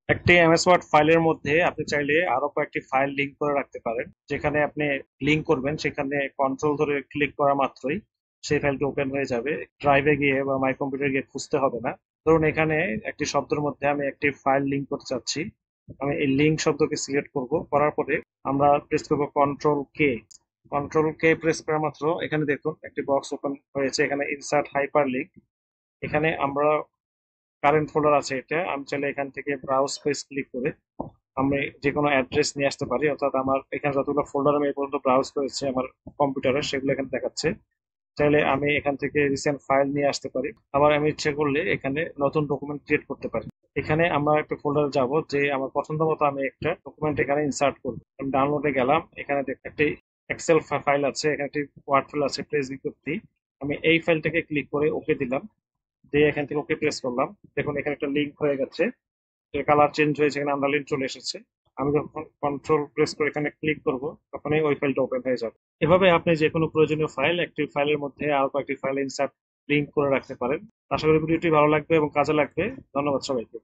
একটি MS word ফাইলের মধ্যে আপনি চাইলে আরো কয়েকটি ফাইল লিংক করে রাখতে পারেন। যেখানে আপনি লিংক করবেন সেখানে কন্ট্রোল ধরে ক্লিক করা মাত্রই সেই ফাইলটি ওপেন হয়ে যাবে। ড্রাইভে গিয়ে বা মাই কম্পিউটারে গিয়ে খুঁজতে হবে না। ধরুন এখানে একটি শব্দের মধ্যে আমি একটি ফাইল লিংক করতে চাচ্ছি। আমি এই লিংক শব্দকে সিলেক্ট করব, করার পরে আমরা প্রেস করব control K. Control K press করা মাত্র এখানে দেখুন একটি বক্স ওপেন হয়েছে, এখানে ইনসার্ট হাইপার লিংক। এখানে আমরা কারেন্ট ফোল্ডার আছে, এটা আমি চাইলে এখান থেকে ব্রাউজ পেজ ক্লিক করে আমি যে কোনো অ্যাড্রেস নিয়ে আসতে পারি। অর্থাৎ আমার এখানে যতগুলো ফোল্ডার আমি এই পর্যন্ত ব্রাউজ করেছি আমার কম্পিউটারে সেগুলো এখানে দেখাচ্ছে। চাইলে আমি এখান থেকে রিসেন্ট ফাইল নিয়ে আসতে পারি, আবার আমি ইচ্ছে করলে এখানে নতুন ডকুমেন্ট ক্রিয়েট করতে পারি। এখানে আমরা একটা ফোল্ডারে যাব, যে আমার পছন্দ মতো আমি একটা ডকুমেন্ট এখানে ইনসার্ট করব। আমি ডাউনলোডে গেলাম, এখানে একটি এক্সেল ফাইল আছে, এখানে একটি ওয়ার্ড ফাইল আছে, প্রেস বিজ্ঞপ্তি। আমি এই ফাইলটাকে ক্লিক করে ওকে দিলাম, দিয়ে এখান থেকে ওকে প্রেস করলাম। দেখুন এখানে একটা লিঙ্ক হয়ে গেছে, কালার চেঞ্জ হয়েছে, এখানে আন্ডারলাইন চলে এসেছে। আমি যখন কন্ট্রোল প্রেস করে এখানে ক্লিক করব তখনই ওই ফাইলটা ওপেন হয়ে যাবে। এভাবে আপনি যে কোনো প্রয়োজনীয় ফাইল একটি ফাইলের মধ্যে আরো কয়েকটি ফাইল ইনসার্ট লিংক করে রাখতে পারেন। আশা করি ভিডিওটি ভালো লাগবে এবং কাজে লাগবে। ধন্যবাদ সবাইকে।